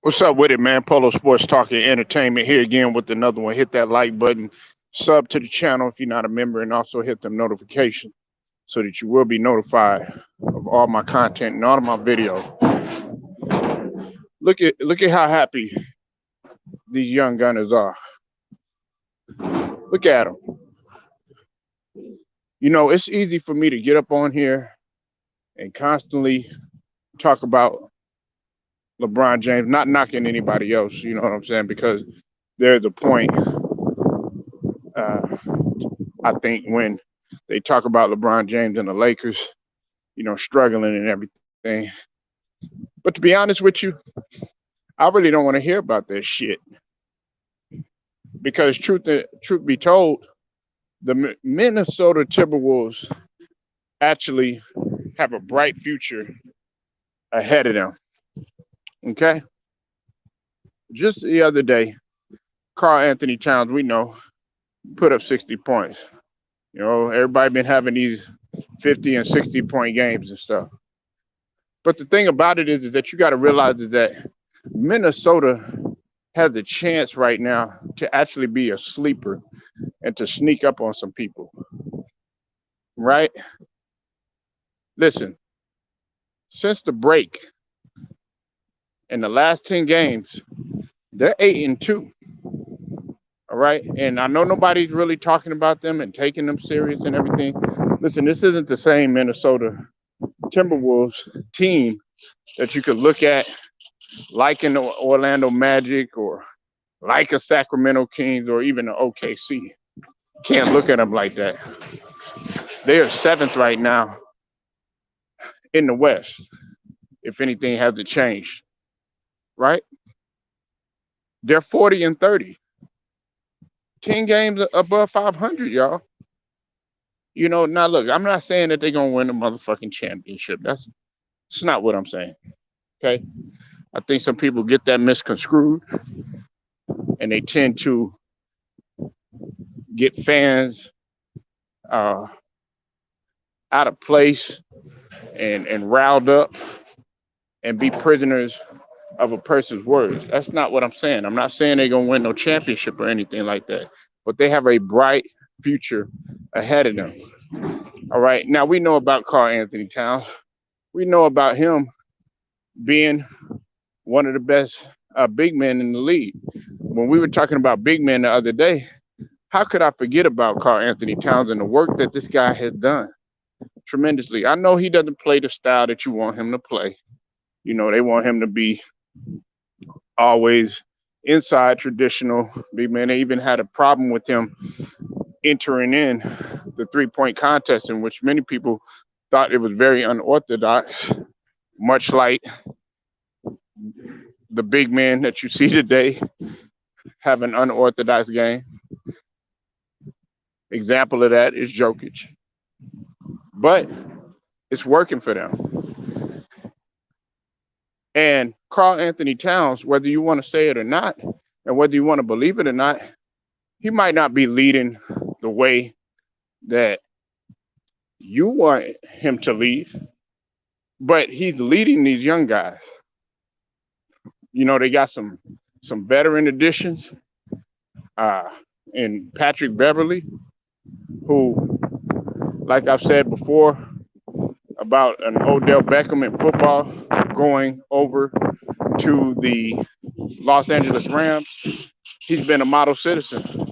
What's up with it, man? Polo Sports Talking Entertainment here again with another one. Hit that like button, sub to the channel if you're not a member, and also hit the notification so that you will be notified of all my content and all of my videos. Look at how happy these young gunners are. Look at them. You know, it's easy for me to get up on here and constantly talk about LeBron James, not knocking anybody else. You know what I'm saying? Because there's a point. Uh, I think when they talk about LeBron James and the Lakers, struggling and everything. But to be honest with you, I really don't want to hear about that shit because truth be told, the Minnesota Timberwolves actually have a bright future ahead of them. Okay, just the other day, Karl Anthony Towns, we know, put up 60 points. Everybody been having these 50 and 60-point games and stuff. But the thing about it is that you got to realize is that Minnesota has a chance right now to actually be a sleeper and to sneak up on some people. Right? Listen, since the break in the last 10 games, they're 8-2. All right. And I know nobody's really talking about them and taking them serious and everything. Listen, this isn't the same Minnesota Timberwolves team that you could look at like in the Orlando Magic or like a Sacramento Kings or even the OKC. Can't look at them like that. They are seventh right now in the West, if anything hasn't changed. Right? They're 40-30. 10 games above 500, y'all. Now look, I'm not saying that they're going to win the motherfucking championship. That's not what I'm saying. Okay? I think some people get that misconstrued and they tend to get fans out of place and riled up and be prisoners of a person's words. That's not what I'm saying. I'm not saying they're going to win no championship or anything like that, but they have a bright future ahead of them. All right. Now we know about Karl Anthony Towns. We know about him being one of the best big men in the league. When we were talking about big men the other day, how could I forget about Karl Anthony Towns and the work that this guy has done tremendously? I know he doesn't play the style that you want him to play. They want him to be always inside traditional big man. They even had a problem with him entering in the 3-point contest, in which many people thought it was very unorthodox, much like the big men that you see today have an unorthodox game. Example of that is Jokic. But it's working for them. And Karl Anthony Towns, whether you want to say it or not, and whether you want to believe it or not, he might not be leading the way that you want him to lead, but he's leading these young guys. They got some veteran additions in Patrick Beverly, who, like I've said before, about an Odell Beckham in football going over to the Los Angeles Rams. He's been a model citizen,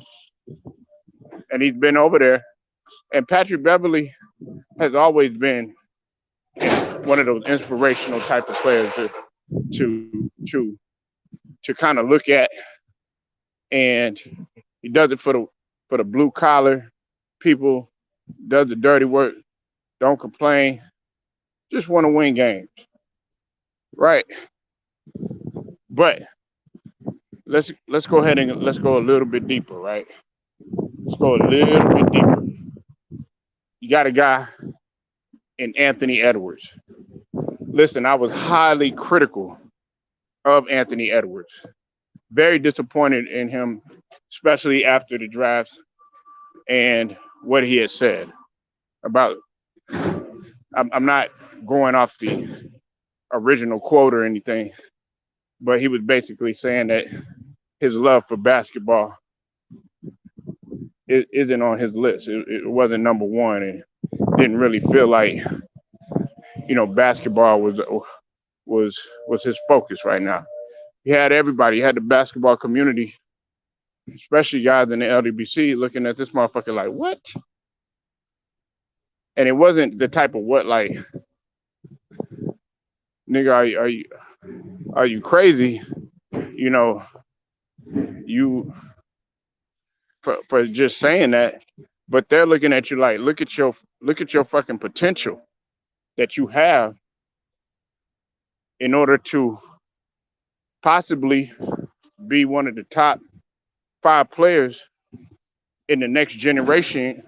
and he's been over there. And Patrick Beverly has always been one of those inspirational type of players to kind of look at, and he does it for the blue collar people, does the dirty work, don't complain, just want to win games, right? But let's go ahead and let's go a little bit deeper, right? Let's go a little bit deeper. You got a guy in Anthony Edwards. Listen, I was highly critical of Anthony Edwards. Very disappointed in him, especially after the draft and what he had said about. I'm not going off the original quote or anything, but he was basically saying that his love for basketball isn't on his list. It wasn't number one, and didn't really feel like basketball was was his focus right now. He had everybody. He had the basketball community, especially guys in the LDBC, looking at this motherfucker like, what? And it wasn't the type of what, like, nigga, are you crazy? You know, you for just saying that, but they're looking at you like, look at your fucking potential that you have in order to possibly be one of the top five players in the next generation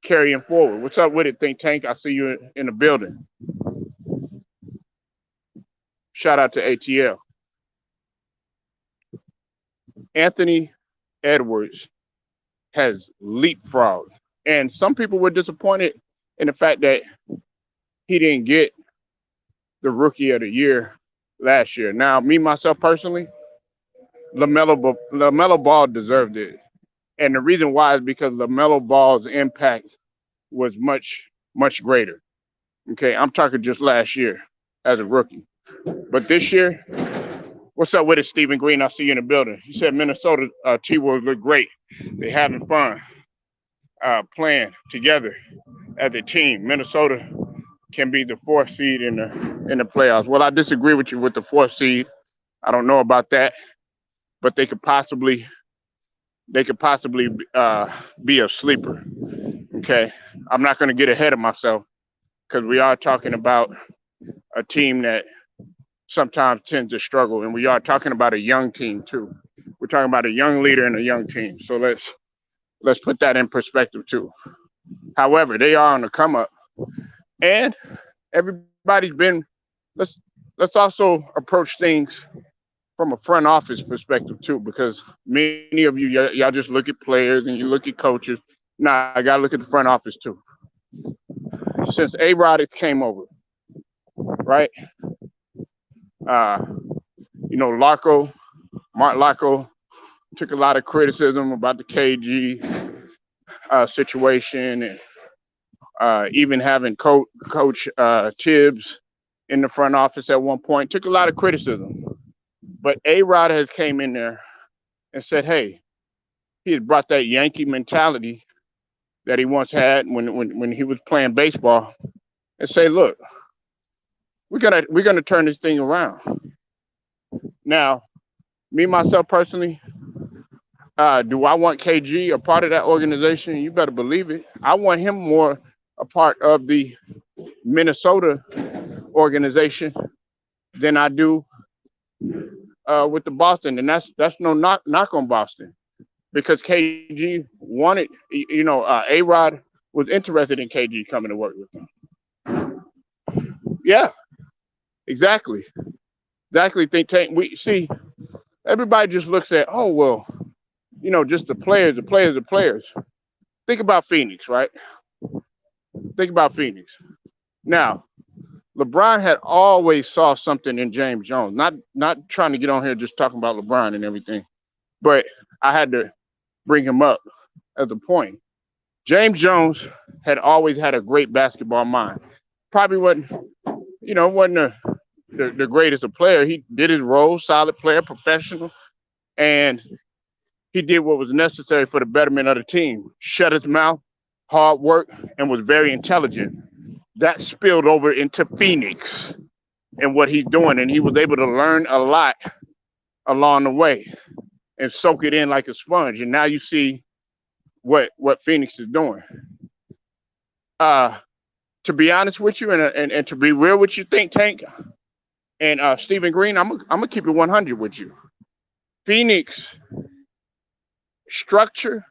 carrying forward. What's up with it, Think Tank? I see you in the building. Shout out to ATL. Anthony Edwards has leapfrogged. And some people were disappointed in the fact that he didn't get the rookie of the year last year. Now, me, myself personally, LaMelo Ball deserved it. And the reason why is because LaMelo Ball's impact was much, much greater. Okay, I'm talking just last year as a rookie. But this year, what's up with it, Stephen Green? I see you in the building. You said Minnesota T-Wolves look great. They're having fun playing together as a team. Minnesota can be the fourth seed in the playoffs. Well, I disagree with you with the fourth seed. I don't know about that, but they could possibly be a sleeper. Okay, I'm not going to get ahead of myself because we are talking about a team that sometimes tends to struggle, and we are talking about a young team too. We're talking about a young leader and a young team. So let's put that in perspective too. However, they are on the come up, and everybody's been. Let's let's also approach things from a front office perspective too, because many of you y'all just look at players and you look at coaches. Nah, I gotta look at the front office too. Since A-Rod came over, right? Uh, Larko, Mark Larko took a lot of criticism about the KG situation, and even having Coach Tibbs in the front office at one point took a lot of criticism. But A-Rod has came in there and said, hey, he has brought that Yankee mentality that he once had when he was playing baseball, and say, look, we're gonna turn this thing around. Now, me myself personally, do I want KG a part of that organization? You better believe it. I want him more a part of the Minnesota organization than I do with the Boston, and that's no knock on Boston, because KG wanted, A-Rod was interested in KG coming to work with him. Yeah, exactly, exactly. Think tank. We see everybody just looks at, oh well, just the players, the players, the players. Think about Phoenix, right? Think about Phoenix. Now, LeBron had always saw something in James Jones. Not trying to get on here just talking about LeBron and everything, but I had to bring him up as a point. James Jones had always had a great basketball mind. Probably wasn't the greatest of player. He did his role, solid player, professional, and he did what was necessary for the betterment of the team. Shut his mouth, hard work, and was very intelligent. That spilled over into Phoenix and what he's doing, and he was able to learn a lot along the way and soak it in like a sponge. And now you see what Phoenix is doing. Uh, to be honest with you, and to be real with you, Think Tank and Stephen Green, I'm gonna keep it 100 with you. Phoenix structure,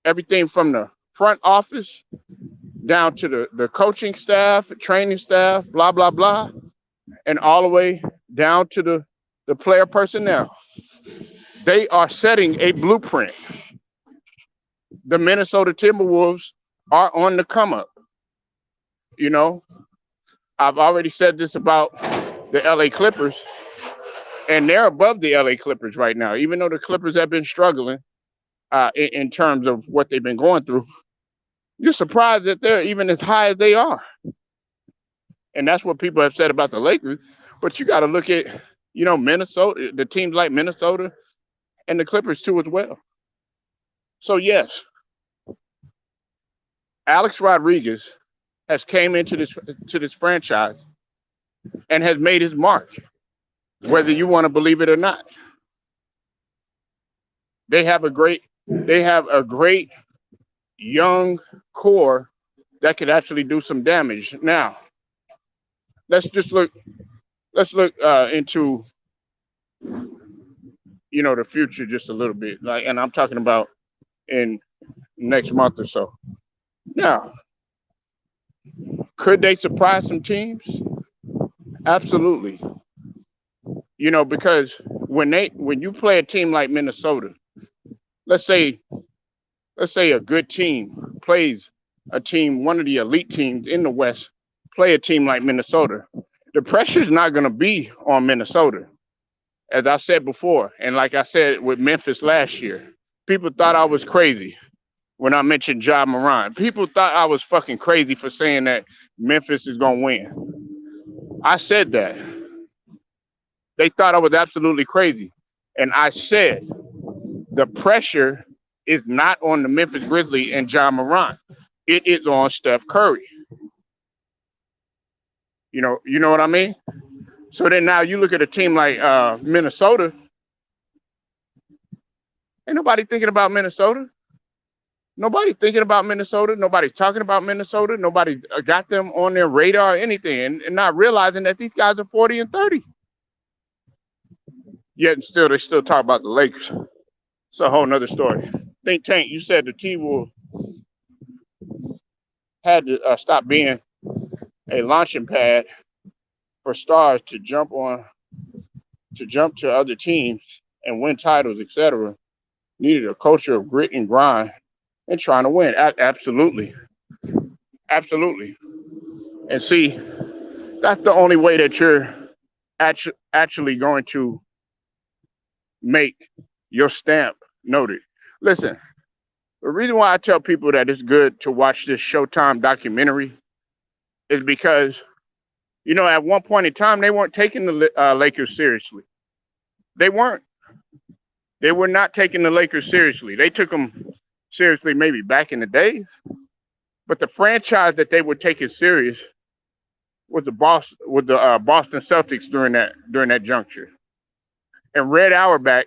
everything from the front office down to the coaching staff, the training staff, blah blah blah, and all the way down to the player personnel. They are setting a blueprint. The Minnesota Timberwolves are on the come up. You know, I've already said this about the LA Clippers, and they're above the LA Clippers right now, even though the Clippers have been struggling in terms of what they've been going through. You're surprised that they're even as high as they are. And that's what people have said about the Lakers. But you got to look at, Minnesota, the teams like Minnesota and the Clippers too as well. So yes, Alex Rodriguez has came into this franchise and has made his mark, whether you want to believe it or not. They have a great young core that could actually do some damage. Now, let's just look let's look into the future just a little bit. Like, and I'm talking about in next month or so. Now, could they surprise some teams? Absolutely. Because when you play a team like Minnesota, let's say let's say a good team plays a team, one of the elite teams in the West, play a team like Minnesota. The pressure's not going to be on Minnesota, as I said before, and like I said with Memphis last year. People thought I was crazy when I mentioned Ja Morant. People thought I was fucking crazy for saying that Memphis is going to win. I said that. They thought I was absolutely crazy. And I said the pressure is not on the Memphis Grizzlies and Ja Morant. It is on Steph Curry. You know what I mean? So then now you look at a team like Minnesota. Ain't nobody thinking about Minnesota. Nobody thinking about Minnesota. Nobody's talking about Minnesota. Nobody got them on their radar or anything, and not realizing that these guys are 40 and 30. Yet and still, they still talk about the Lakers. It's a whole nother story. Think Tank, you said the team will had to stop being a launching pad for stars to jump to other teams and win titles, etc. Needed a culture of grit and grind and trying to win. Absolutely, absolutely. And see, that's the only way that you're actually going to make your stamp noted. Listen, the reason why I tell people that it's good to watch this Showtime documentary is because, at one point in time, they weren't taking the Lakers seriously. They weren't. They were not taking the Lakers seriously. They took them seriously maybe back in the days, but the franchise that they were taking serious was the Boston Celtics during that juncture. And Red Auerbach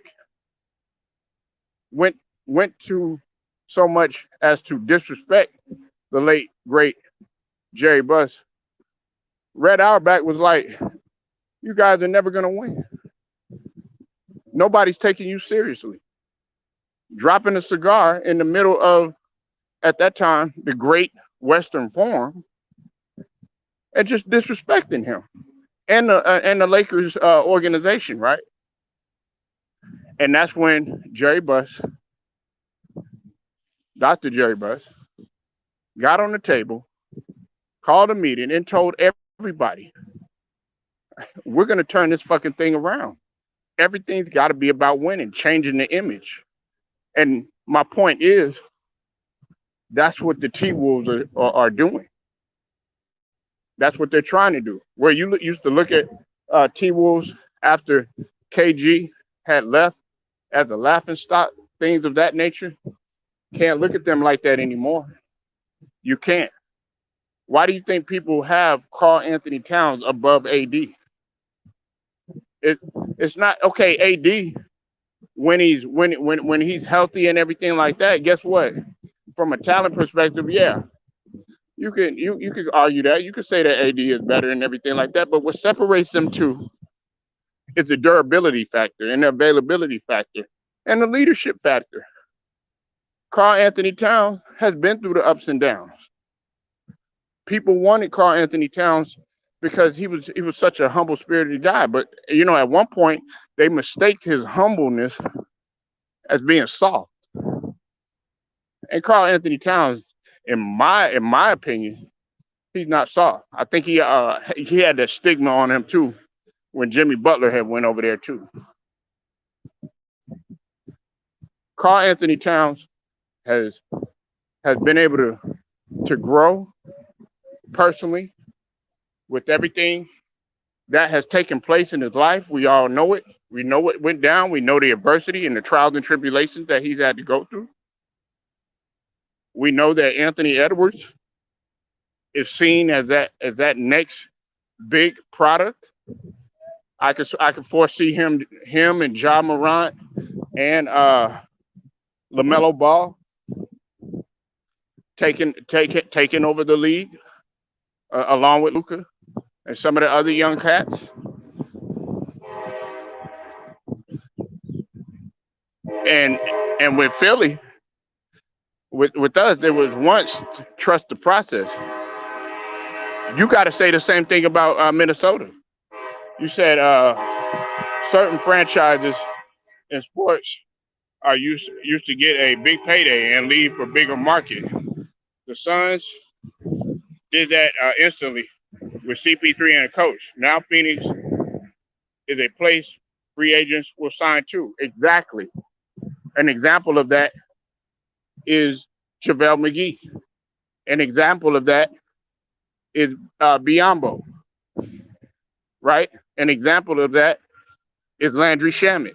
went went to so much as to disrespect the late great Jerry Buss. Red Auerbach was like, "You guys are never gonna win. Nobody's taking you seriously." Dropping a cigar in the middle of, at that time, the Great Western Forum, and just disrespecting him and the Lakers organization, right? And that's when Dr. Jerry Buss, got on the table, called a meeting, and told everybody, "We're going to turn this fucking thing around. Everything's got to be about winning, changing the image." And my point is, that's what the T Wolves are doing. That's what they're trying to do. Where you used to look at T Wolves after KG had left as a laughing stock, things of that nature, can't look at them like that anymore. You can't. Why do you think people have Karl Anthony Towns above AD? It, it's not okay. AD, when he's healthy and everything like that, guess what? From a talent perspective, yeah, you could argue that. You could say that AD is better and everything like that. But what separates them two is the durability factor and the availability factor and the leadership factor. Karl Anthony Towns has been through the ups and downs. People wanted Karl Anthony Towns because he was such a humble spirited guy. But at one point they mistaked his humbleness as being soft. And Karl Anthony Towns, in my opinion, he's not soft. I think he had that stigma on him too when Jimmy Butler had went over there too. Karl Anthony Towns has been able to grow personally with everything that has taken place in his life. We all know it. We know what went down. We know the adversity and the trials and tribulations that he's had to go through. We know that Anthony Edwards is seen as that next big product. I could foresee him and Ja Morant and LaMelo Ball taking over the league along with Luka and some of the other young cats. And with Philly, with us, there was once trust the process. You got to say the same thing about Minnesota. You said certain franchises in sports are used to get a big payday and leave for bigger market. The Suns did that instantly with CP3 and a coach. Now Phoenix is a place free agents will sign to. Exactly. An example of that is JaVale McGee. An example of that is Biombo, right? An example of that is Landry Shamet.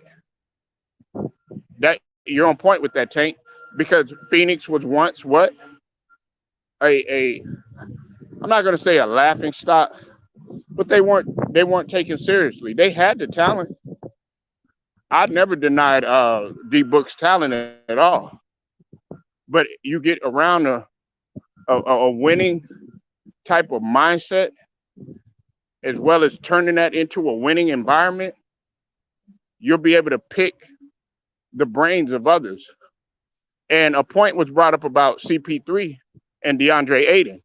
That you're on point with that, Tank, because Phoenix was once what a I'm not going to say a laughing stock, but they weren't taken seriously. They had the talent. I never denied D Book's talent at all, but you get around a winning type of mindset as well as turning that into a winning environment, you'll be able to pick the brains of others. And a point was brought up about CP3 and DeAndre Ayton.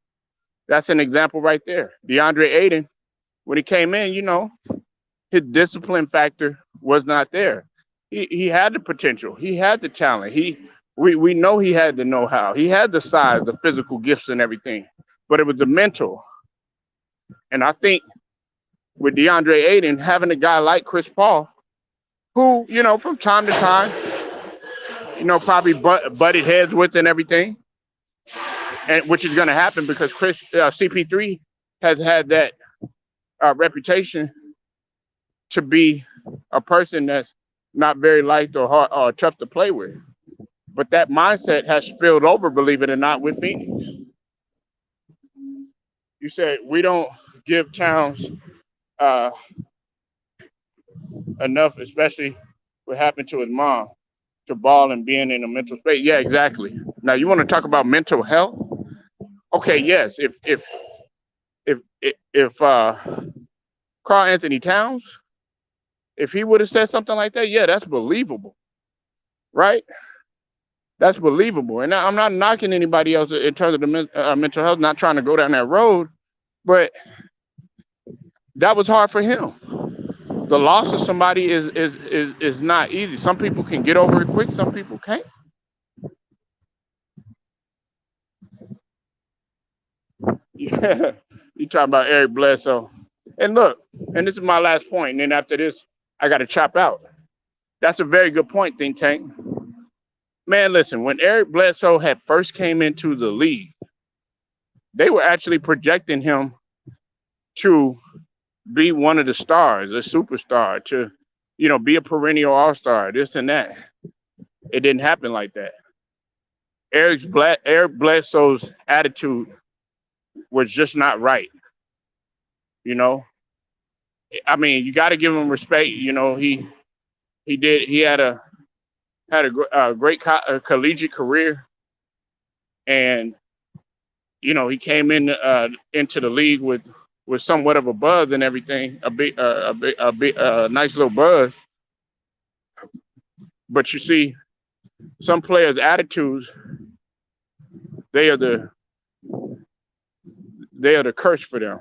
That's an example right there. DeAndre Ayton, when he came in, his discipline factor was not there. He had the potential. He had the talent. We know he had the know-how. He had the size, the physical gifts and everything. But it was the mental. And I think with DeAndre Ayton, having a guy like Chris Paul, who, from time to time, probably butted heads with and everything, and which is going to happen because CP3 has had that reputation to be a person that's not very liked or hard or tough to play with. But that mindset has spilled over, believe it or not, with Phoenix. You said we don't give Towns uh, enough, especially what happened to his mom, to ball and being in a mental space. Yeah, exactly. Now you want to talk about mental health? Okay, yes. If Karl Anthony Towns, if he would have said something like that, yeah, that's believable, right? That's believable. And I'm not knocking anybody else in terms of the mental health, not trying to go down that road, but that was hard for him. The loss of somebody is not easy. Some people can get over it quick, some people can't. Yeah, you talking about Eric Bledsoe. And look, and this is my last point, and then after this, I got to chop out. That's a very good point, Think Tank. Man, listen, when Eric Bledsoe had first came into the league, they were actually projecting him to be one of the stars, a superstar, to, be a perennial all-star, this and that. It didn't happen like that. Eric Bledsoe's attitude was just not right. You know, I mean, you got to give him respect. He had a great collegiate career, and he came into the league with somewhat of a buzz and everything, a nice little buzz. But you see, some players' attitudes, they are the curse for them,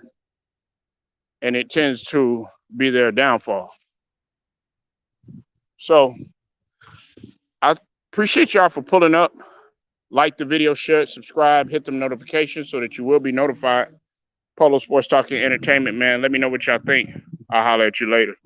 and it tends to be their downfall. So I appreciate y'all for pulling up. Like the video, share it, subscribe, hit them notifications so that you will be notified. Polo Sports Talking Entertainment, man. Let me know what y'all think. I'll holler at you later.